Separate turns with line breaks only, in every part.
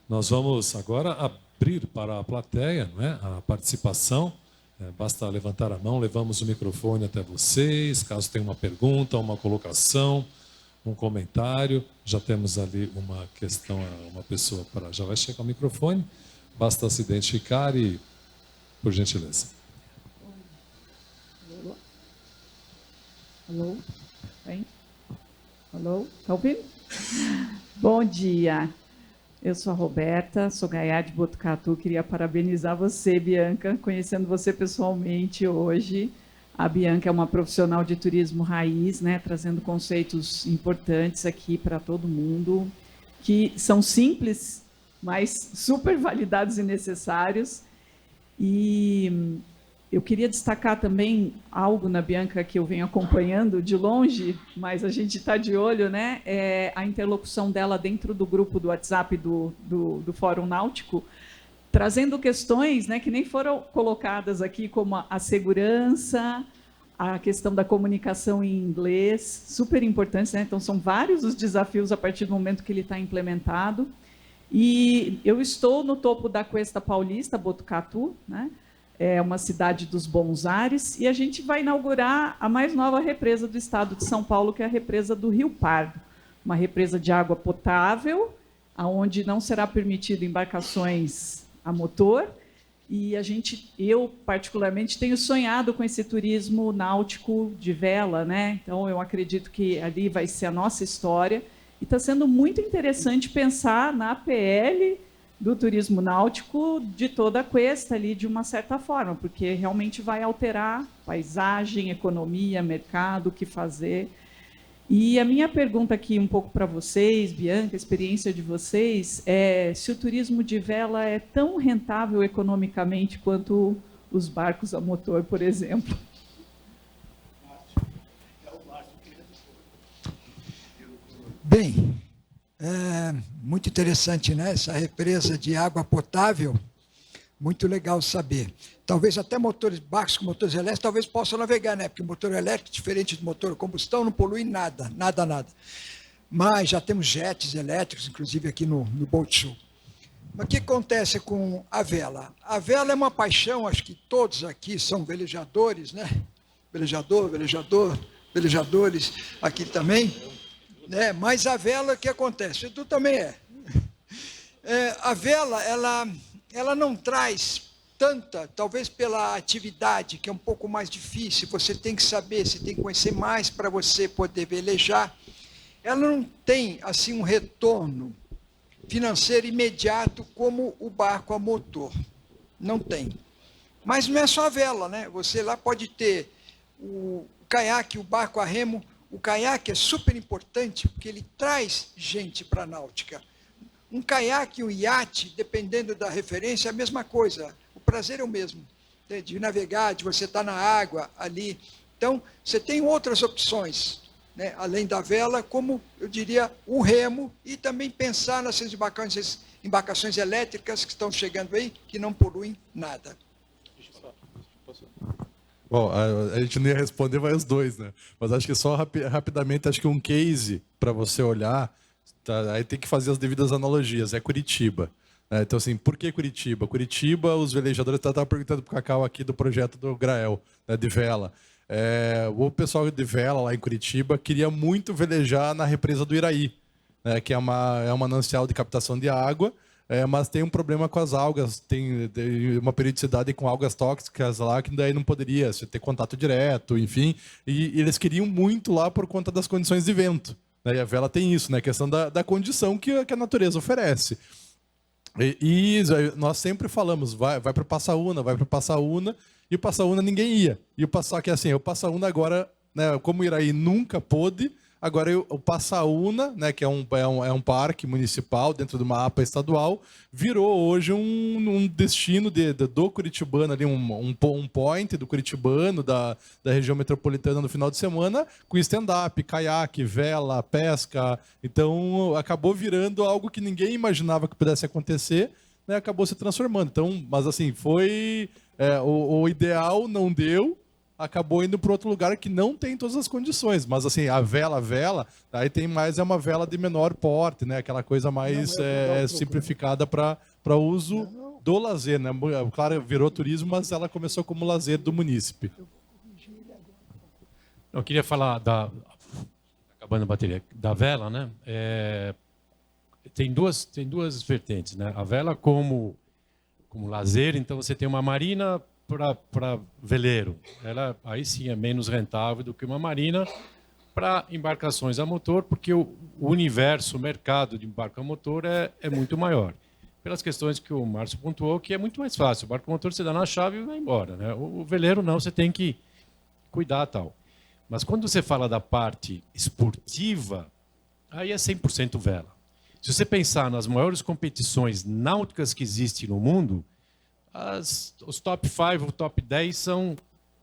Nós vamos agora abrir para a plateia, não é? A participação. Basta levantar a mão, levamos o microfone até vocês. Caso tenha uma pergunta, uma colocação, um comentário. Já temos ali uma questão, uma pessoa para... Já vai chegar o microfone. Basta se identificar e, por gentileza.
Alô? Bem? Alô? Está ouvindo? Bom dia. Eu sou a Roberta, sou Gaiá de Botucatu. Queria parabenizar você, Bianca, conhecendo você pessoalmente hoje. A Bianca é uma profissional de turismo raiz, né, trazendo conceitos importantes aqui para todo mundo, que são simples, mas super validados e necessários. E eu queria destacar também algo na Bianca que eu venho acompanhando de longe, mas a gente está de olho, né? É a interlocução dela dentro do grupo do WhatsApp do Fórum Náutico, trazendo questões, né, que nem foram colocadas aqui, como a segurança, a questão da comunicação em inglês, super importantes, né? Então, são vários os desafios a partir do momento que ele está implementado. E eu estou no topo da Cuesta Paulista, Botucatu, né? É uma cidade dos bons ares, e a gente vai inaugurar a mais nova represa do estado de São Paulo, que é a represa do Rio Pardo, uma represa de água potável, onde não será permitido embarcações a motor, e eu particularmente tenho sonhado com esse turismo náutico de vela, né? Então eu acredito que ali vai ser a nossa história, e está sendo muito interessante pensar na APL do turismo náutico de toda a Cuesta ali, de uma certa forma, porque realmente vai alterar paisagem, economia, mercado, o que fazer. E a minha pergunta aqui um pouco para vocês, Bianca, a experiência de vocês, é se o turismo de vela é tão rentável economicamente quanto os barcos a motor, por exemplo.
Bem, muito interessante, né? Essa represa de água potável, muito legal saber. Talvez até barcos com motores elétricos, talvez possam navegar, né? Porque o motor elétrico, diferente do motor a combustão, não polui nada. Mas já temos jets elétricos, inclusive aqui no Boat Show. Mas o que acontece com a vela? A vela é uma paixão, acho que todos aqui são velejadores, né? Velejadores aqui também. Né? Mas a vela, o que acontece? Tu também a vela, ela não traz tanta, talvez pela atividade, que é um pouco mais difícil, você tem que saber, você tem que conhecer mais para você poder velejar. Ela não tem, assim, um retorno financeiro imediato como o barco a motor. Não tem. Mas não é só a vela, né? Você lá pode ter o caiaque, o barco a remo. O caiaque é super importante porque ele traz gente para a náutica. Um caiaque e um iate, dependendo da referência, é a mesma coisa. O prazer é o mesmo, de navegar, de você estar na água ali. Então, você tem outras opções, né, além da vela, como, eu diria, o remo, e também pensar nessas embarcações elétricas que estão chegando aí, que não poluem nada.
Bom, a gente não ia responder, vai os dois, né? Mas acho que só rapidamente, acho que um case para você olhar, tá? Aí tem que fazer as devidas analogias, é Curitiba. Né? Então, assim, por que Curitiba? Curitiba, os velejadores estavam perguntando para o Cacau aqui do projeto do Grael, né, de vela. O pessoal de vela lá em Curitiba queria muito velejar na represa do Iraí, né, que é um manancial de captação de água, mas tem um problema com as algas, tem uma periodicidade com algas tóxicas lá, que daí não poderia você ter contato direto, enfim, e eles queriam muito lá por conta das condições de vento. Né, e a vela tem isso, né, a questão da condição que a natureza oferece. E nós sempre falamos, vai para o Passaúna, e o Passaúna ninguém ia. E o que assim, o Passaúna agora, né, como o Iraí nunca pôde, agora o Passaúna, né, que é um parque municipal dentro de uma APA estadual, virou hoje um destino do curitibano, ali, um point do curitibano, da região metropolitana no final de semana, com stand-up, caiaque, vela, pesca. Então, acabou virando algo que ninguém imaginava que pudesse acontecer, né, acabou se transformando. Então, mas assim, foi... o ideal não deu, acabou indo para outro lugar que não tem todas as condições. Mas assim, a vela, aí tem mais, é uma vela de menor porte, né? Aquela coisa mais simplificada para uso do lazer, né? Claro, virou turismo, mas ela começou como lazer do munícipe.
Eu queria falar acabando a bateria, da vela, né? Tem duas vertentes, né? A vela como lazer, então você tem uma marina para veleiro. Ela aí sim é menos rentável do que uma marina para embarcações a motor, porque o universo, o mercado de barco a motor é muito maior. Pelas questões que o Márcio pontuou, que é muito mais fácil. O barco a motor você dá na chave e vai embora, né? O veleiro não, você tem que cuidar tal. Mas quando você fala da parte esportiva, aí é 100% vela. Se você pensar nas maiores competições náuticas que existem no mundo, os top 5, o top 10 são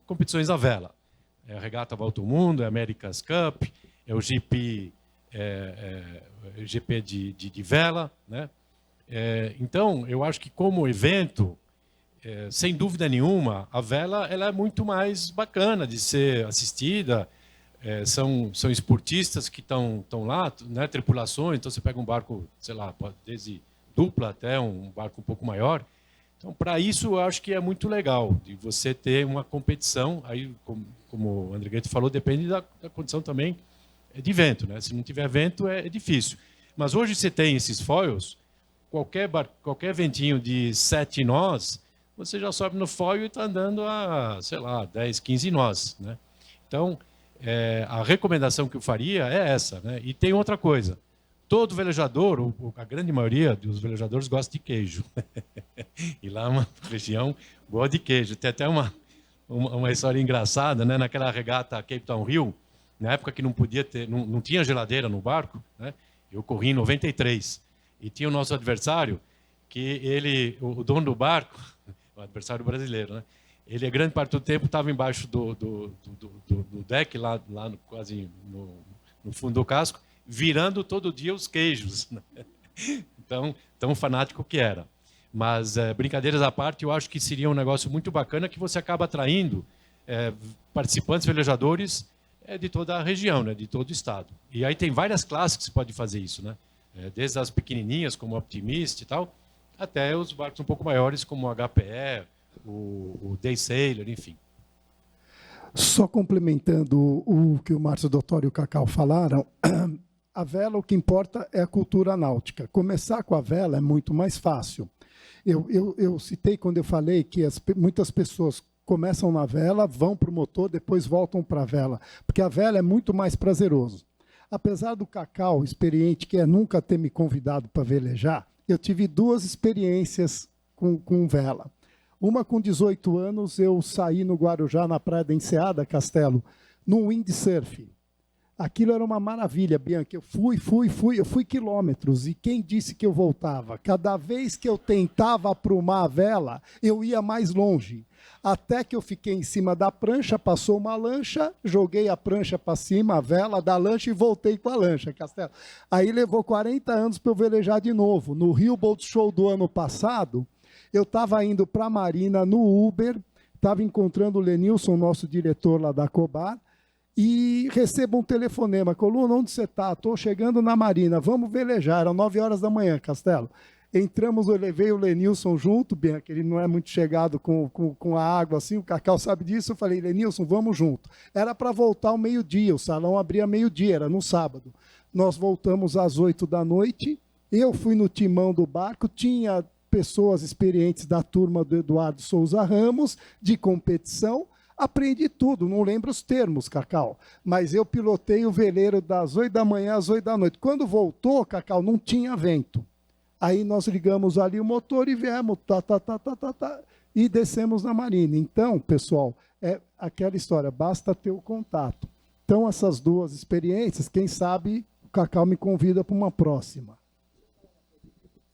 competições à vela. É a Regata Volta ao Mundo, é a America's Cup, é o GP, GP de vela, né? Então, eu acho que como evento, sem dúvida nenhuma, a vela ela é muito mais bacana de ser assistida. São esportistas que estão lá, né, tripulações, então você pega um barco, sei lá, desde dupla até um barco um pouco maior. Então, para isso, eu acho que é muito legal de você ter uma competição. Aí, como o André Gueto falou, depende da condição também de vento, né? Se não tiver vento, é difícil. Mas hoje você tem esses foils, qualquer ventinho de 7 nós, você já sobe no foil e está andando a, sei lá, 10, 15 nós, né? Então, a recomendação que eu faria é essa, né? E tem outra coisa. Todo velejador, a grande maioria dos velejadores gosta de queijo. E lá é uma região boa de queijo. Tem até uma história engraçada, né? Naquela regata Cape Town Hill, na época que não podia ter, não tinha geladeira no barco, né? Eu corri em 93. E tinha o nosso adversário, que o dono do barco, o adversário brasileiro, né? Ele, a grande parte do tempo, estava embaixo do deck, lá quase no fundo do casco, virando todo dia os queijos, né? Então, tão fanático que era. Mas, brincadeiras à parte, eu acho que seria um negócio muito bacana que você acaba atraindo participantes velejadores de toda a região, né? De todo o estado. E aí tem várias classes que você pode fazer isso, né? Desde as pequenininhas, como o Optimist e tal, até os barcos um pouco maiores, como o HPE, o Day Sailor, enfim.
Só complementando o que o Márcio Dottori e o Cacau falaram, a vela, o que importa é a cultura náutica. Começar com a vela é muito mais fácil. Eu citei quando eu falei que muitas pessoas começam na vela, vão para o motor, depois voltam para a vela, porque a vela é muito mais prazeroso. Apesar do Cacau, experiente, que nunca ter me convidado para velejar, eu tive 2 experiências com vela. Uma com 18 anos, eu saí no Guarujá, na praia da Enseada, Castelo, num windsurf. Aquilo era uma maravilha, Bianca. Eu fui quilômetros. E quem disse que eu voltava? Cada vez que eu tentava aprumar a vela, eu ia mais longe. Até que eu fiquei em cima da prancha, passou uma lancha, joguei a prancha para cima, a vela da lancha e voltei com a lancha, Castelo. Aí levou 40 anos para eu velejar de novo. No Rio Boat Show do ano passado, eu estava indo para a Marina no Uber, estava encontrando o Lenilson, nosso diretor lá da Cobar, e recebo um telefonema. Coluna, onde você está? Estou chegando na Marina, vamos velejar. Eram 9 horas da manhã, Castelo. Entramos, eu levei o Lenilson junto, Bianca, ele não é muito chegado com a água assim, o Cacau sabe disso. Eu falei, Lenilson, vamos junto. Era para voltar ao meio-dia, o salão abria meio-dia, era no sábado. Nós voltamos às 8 da noite, eu fui no timão do barco, tinha pessoas experientes da turma do Eduardo Souza Ramos, de competição, aprendi tudo, não lembro os termos, Cacau, mas eu pilotei o veleiro das 8 da manhã às 8 da noite. Quando voltou, Cacau, não tinha vento. Aí nós ligamos ali o motor e viemos, e descemos na Marina. Então, pessoal, é aquela história, basta ter o contato. Então, essas 2 experiências, quem sabe o Cacau me convida para uma próxima.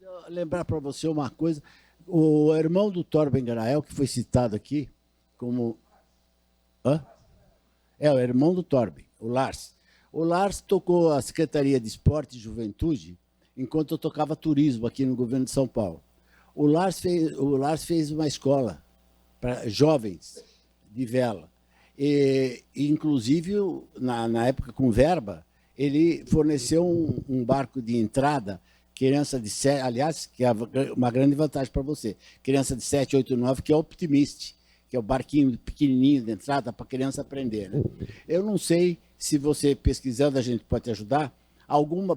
Vou lembrar para você uma coisa, o irmão do Torben Grael, que foi citado aqui, como... Hã? O irmão do Torben, o Lars. O Lars tocou a Secretaria de Esporte e Juventude enquanto eu tocava turismo aqui no governo de São Paulo. O Lars fez uma escola para jovens de vela. E inclusive, na época com verba, ele forneceu um barco de entrada, criança de 7, aliás, que é uma grande vantagem para você, criança de 7, 8, 9, que é o Optimist, que é o barquinho pequenininho de entrada para a criança aprender. Né? Eu não sei se você pesquisando a gente pode te ajudar,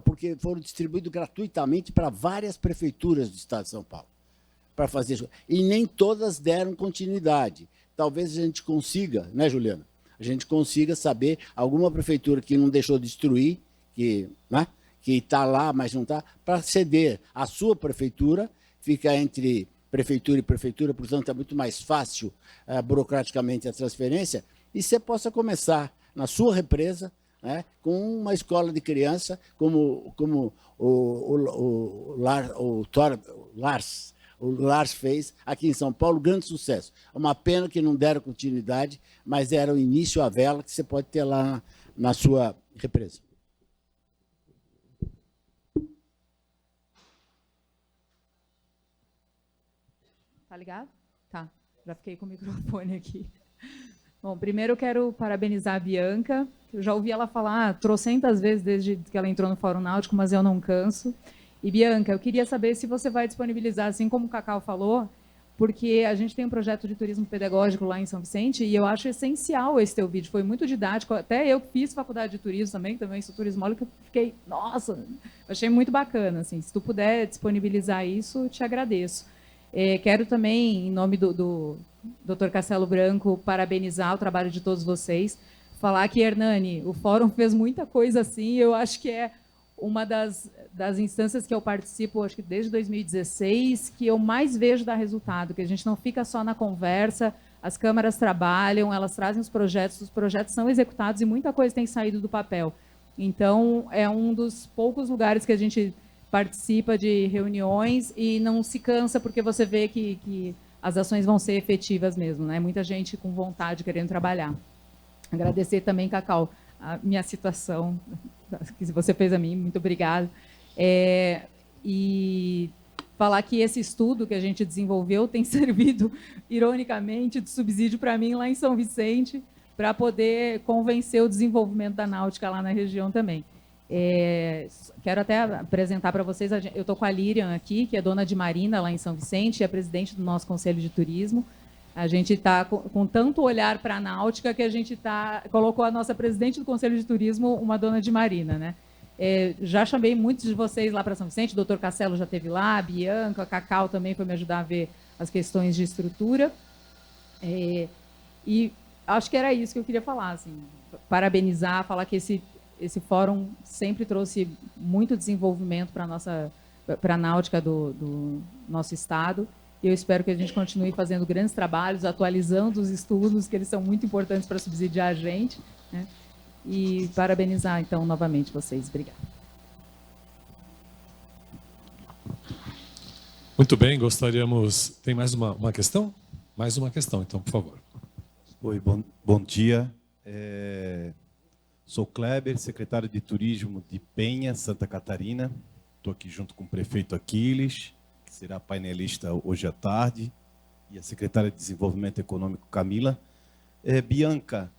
porque foram distribuídos gratuitamente para várias prefeituras do estado de São Paulo, para fazer isso. E nem todas deram continuidade. Talvez a gente consiga, né, Juliana? A gente consiga saber alguma prefeitura que não deixou de destruir, que está lá, mas não está, para ceder a sua prefeitura, fica entre prefeitura e prefeitura, portanto é muito mais fácil burocraticamente a transferência, e você possa começar na sua represa, né, com uma escola de criança, como o Lars fez aqui em São Paulo, grande sucesso. É uma pena que não deram continuidade, mas era o início à vela que você pode ter lá na sua represa.
Tá ligado? Tá. Já fiquei com o microfone aqui. Bom, primeiro eu quero parabenizar a Bianca. Eu já ouvi ela falar trocentas vezes desde que ela entrou no Fórum Náutico, mas eu não canso. E, Bianca, eu queria saber se você vai disponibilizar, assim como o Cacau falou, porque a gente tem um projeto de turismo pedagógico lá em São Vicente e eu acho essencial esse teu vídeo. Foi muito didático. Até eu que fiz faculdade de turismo também sou turismóloga, fiquei, nossa, achei muito bacana. Assim, se tu puder disponibilizar isso, te agradeço. Quero também, em nome do Dr. Castelo Branco, parabenizar o trabalho de todos vocês. Falar que, Hernani, o Fórum fez muita coisa assim, eu acho que é uma das instâncias que eu participo, acho que desde 2016, que eu mais vejo dar resultado, que a gente não fica só na conversa, as câmaras trabalham, elas trazem os projetos são executados e muita coisa tem saído do papel. Então, é um dos poucos lugares que a gente participa de reuniões e não se cansa porque você vê que as ações vão ser efetivas mesmo, né? Muita gente com vontade querendo trabalhar. Agradecer também, Cacau, a minha citação que você fez a mim, muito obrigada. E falar que esse estudo que a gente desenvolveu tem servido, ironicamente, de subsídio para mim lá em São Vicente, para poder convencer o desenvolvimento da náutica lá na região também. Quero até apresentar para vocês, eu estou com a Lirian aqui, que é dona de marina lá em São Vicente, é presidente do nosso Conselho de Turismo. A gente está com tanto olhar para a náutica que a gente colocou a nossa presidente do Conselho de Turismo uma dona de marina, né? Já chamei muitos de vocês lá para São Vicente, o doutor Castelo já esteve lá, a Bianca, a Cacau também foi me ajudar a ver as questões de estrutura. E acho que era isso que eu queria falar, assim, parabenizar, falar que esse fórum sempre trouxe muito desenvolvimento para a náutica do nosso estado. E eu espero que a gente continue fazendo grandes trabalhos, atualizando os estudos, que eles são muito importantes para subsidiar a gente, né? E parabenizar, então, novamente vocês. Obrigada.
Muito bem, gostaríamos... Tem mais uma questão? Mais uma questão, então, por favor.
Oi, bom dia. Sou Kleber, secretário de Turismo de Penha, Santa Catarina. Estou aqui junto com o prefeito Aquiles, que será painelista hoje à tarde, e a secretária de Desenvolvimento Econômico, Camila. Bianca,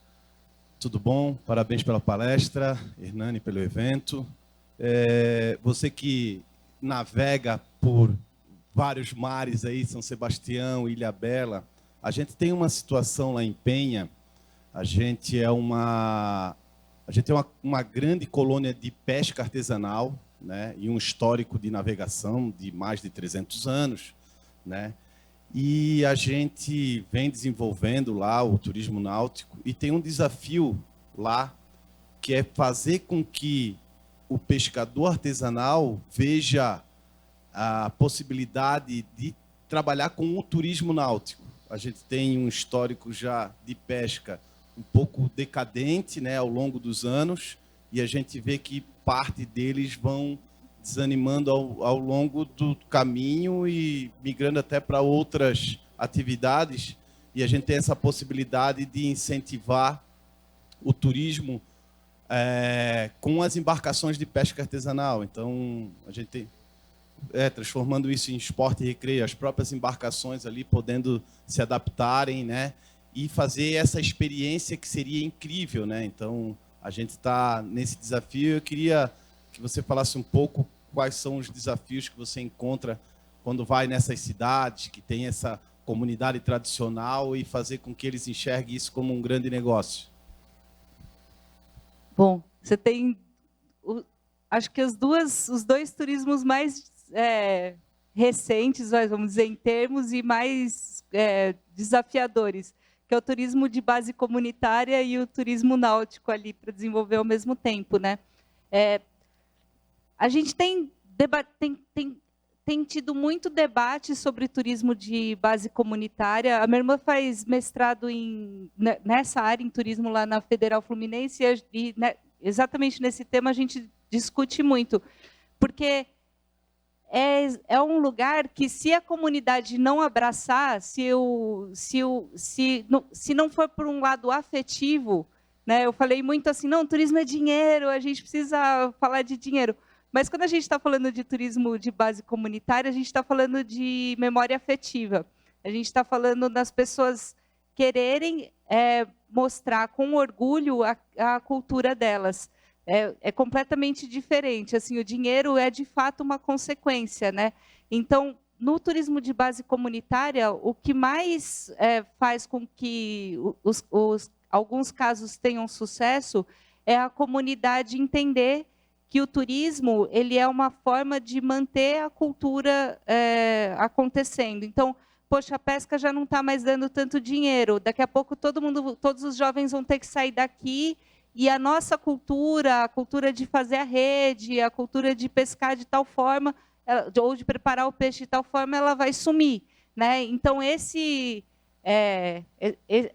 tudo bom? Parabéns pela palestra, Hernani pelo evento. Você que navega por vários mares aí, São Sebastião, Ilhabela, a gente tem uma situação lá em Penha, a gente é uma grande colônia de pesca artesanal, né, e um histórico de navegação de mais de 300 anos, né? E a gente vem desenvolvendo lá o turismo náutico e tem um desafio lá, que é fazer com que o pescador artesanal veja a possibilidade de trabalhar com o turismo náutico. A gente tem um histórico já de pesca um pouco decadente, né, ao longo dos anos, e a gente vê que parte deles vão desanimando ao longo do caminho e migrando até para outras atividades, e a gente tem essa possibilidade de incentivar o turismo com as embarcações de pesca artesanal. Então, a gente tem, transformando isso em esporte e recreio, as próprias embarcações ali podendo se adaptarem, né, e fazer essa experiência que seria incrível, né? Então, a gente está nesse desafio. Eu queria que você falasse um pouco quais são os desafios que você encontra quando vai nessas cidades que tem essa comunidade tradicional e fazer com que eles enxerguem isso como um grande negócio.
Bom, você tem, acho que os dois turismos mais recentes, vamos dizer, em termos, e mais desafiadores, que é o turismo de base comunitária e o turismo náutico ali para desenvolver ao mesmo tempo, né? A gente tem tido muito debate sobre turismo de base comunitária. A minha irmã faz mestrado nessa área, em turismo, lá na Federal Fluminense, e exatamente nesse tema a gente discute muito, porque é um lugar que, se a comunidade não abraçar, se não for por um lado afetivo, né? Eu falei muito assim, não, turismo é dinheiro, a gente precisa falar de dinheiro. Mas quando a gente está falando de turismo de base comunitária, a gente está falando de memória afetiva. A gente está falando das pessoas quererem mostrar com orgulho a cultura delas. É completamente diferente. Assim, o dinheiro é, de fato, uma consequência, né? Então, no turismo de base comunitária, o que mais faz com que alguns casos tenham sucesso é a comunidade entender que o turismo ele é uma forma de manter a cultura acontecendo. Então, poxa, a pesca já não está mais dando tanto dinheiro. Daqui a pouco todos os jovens vão ter que sair daqui e a nossa cultura, a cultura de fazer a rede, a cultura de pescar de tal forma, ou de preparar o peixe de tal forma, ela vai sumir, né? Então,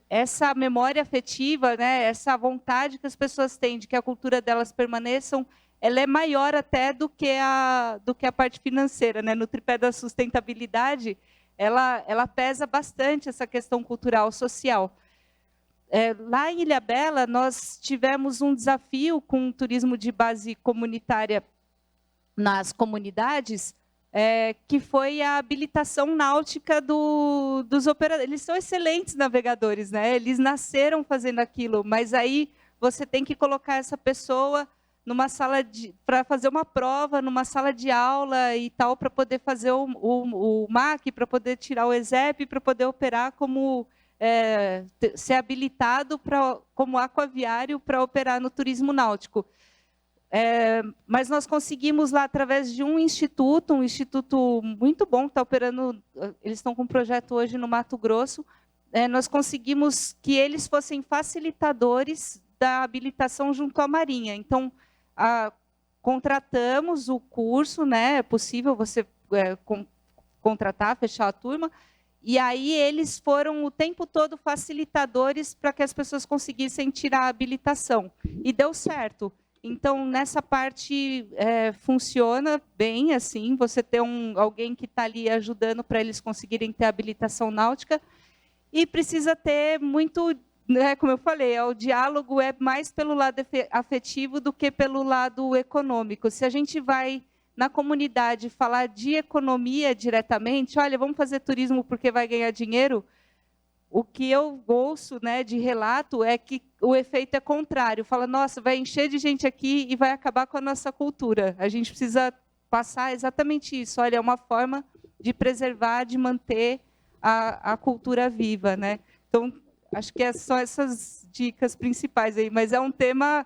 essa memória afetiva, né, essa vontade que as pessoas têm de que a cultura delas permaneçam, ela é maior até do que a parte financeira, né? No tripé da sustentabilidade, ela pesa bastante essa questão cultural, social. Lá em Ilhabela, nós tivemos um desafio com o turismo de base comunitária nas comunidades, que foi a habilitação náutica dos operadores. Eles são excelentes navegadores, né? Eles nasceram fazendo aquilo, mas aí você tem que colocar essa pessoa numa sala para fazer uma prova, numa sala de aula e tal, para poder fazer o MAC, para poder tirar o ESEP, para poder operar como ser habilitado como aquaviário para operar no turismo náutico. Mas nós conseguimos lá, através de um instituto muito bom, que está operando, eles estão com um projeto hoje no Mato Grosso, nós conseguimos que eles fossem facilitadores da habilitação junto à Marinha. Então, contratamos o curso, né? É possível você contratar, fechar a turma, e aí eles foram o tempo todo facilitadores para que as pessoas conseguissem tirar a habilitação. E deu certo. Então, nessa parte, funciona bem, assim, você ter alguém que está ali ajudando para eles conseguirem ter habilitação náutica, e precisa ter muito, como eu falei, o diálogo é mais pelo lado afetivo do que pelo lado econômico. Se a gente vai na comunidade falar de economia diretamente, olha, vamos fazer turismo porque vai ganhar dinheiro, o que eu ouço, né, de relato é que o efeito é contrário. Fala, nossa, vai encher de gente aqui e vai acabar com a nossa cultura. A gente precisa passar exatamente isso. Olha, é uma forma de preservar, de manter a cultura viva, né? Então, acho que são essas dicas principais aí. Mas é um tema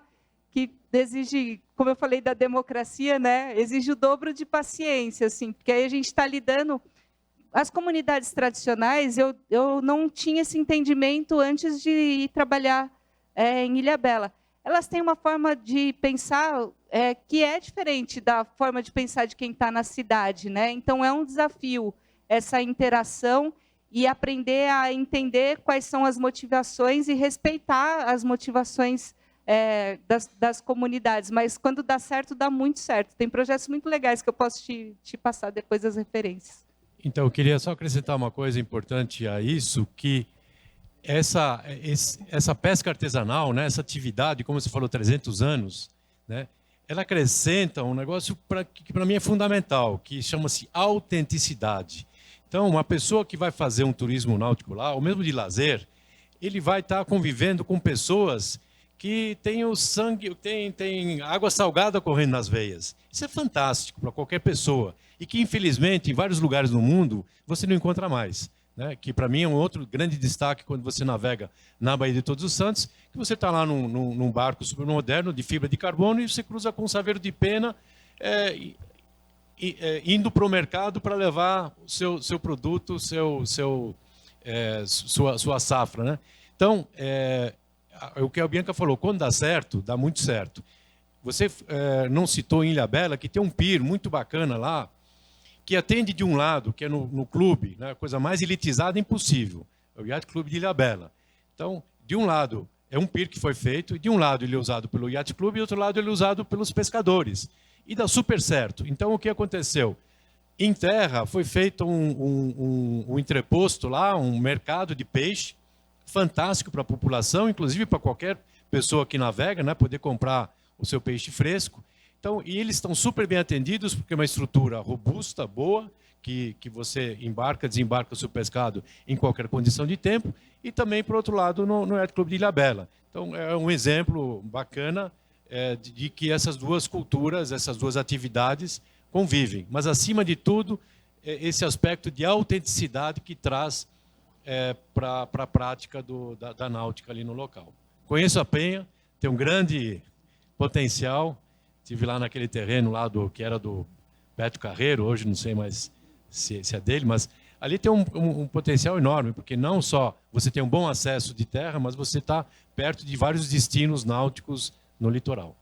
que exige, como eu falei da democracia, né, exige o dobro de paciência, assim, porque aí a gente está lidando. As comunidades tradicionais, eu não tinha esse entendimento antes de ir trabalhar em Ilhabela. Elas têm uma forma de pensar que é diferente da forma de pensar de quem está na cidade, né? Então, é um desafio essa interação e aprender a entender quais são as motivações e respeitar as motivações das comunidades. Mas, quando dá certo, dá muito certo. Tem projetos muito legais que eu posso te passar depois as referências.
Então, eu queria só acrescentar uma coisa importante a isso, que essa pesca artesanal, né, essa atividade, como você falou, 300 anos, né, ela acrescenta um negócio que para mim é fundamental, que chama-se autenticidade. Então, uma pessoa que vai fazer um turismo náutico lá, ou mesmo de lazer, ele vai estar convivendo com pessoas que têm o sangue, tem água salgada correndo nas veias. Isso é fantástico para qualquer pessoa. E que, infelizmente, em vários lugares no mundo, você não encontra mais. Né? Que, para mim, é um outro grande destaque quando você navega na Baía de Todos os Santos, que você está lá num barco super moderno de fibra de carbono e você cruza com um saveiro de pena, indo para o mercado para levar o seu produto, sua safra. Né? Então, o que a Bianca falou, quando dá certo, dá muito certo. Você não citou em Ilhabela que tem um pier muito bacana lá, que atende de um lado, que é no clube, né, a coisa mais elitizada impossível, é o Yacht Clube de Ilhabela. Então, de um lado, é um pier que foi feito, e de um lado ele é usado pelo Yacht Clube, e do outro lado ele é usado pelos pescadores. E dá super certo. Então, o que aconteceu? Em terra, foi feito um entreposto lá, um mercado de peixe, fantástico para a população, inclusive para qualquer pessoa que navega, né, poder comprar o seu peixe fresco. Então, e eles estão super bem atendidos, porque é uma estrutura robusta, boa, que você embarca, desembarca o seu pescado em qualquer condição de tempo, e também, por outro lado, no Yacht Clube de Ilhabela. Então, é um exemplo bacana de que essas duas culturas, essas duas atividades convivem. Mas, acima de tudo, esse aspecto de autenticidade que traz para a prática da náutica ali no local. Conheço a Penha, tem um grande potencial. Estive lá naquele terreno lá que era do Beto Carreiro, hoje não sei mais se é dele, mas ali tem um potencial enorme, porque não só você tem um bom acesso de terra, mas você está perto de vários destinos náuticos no litoral.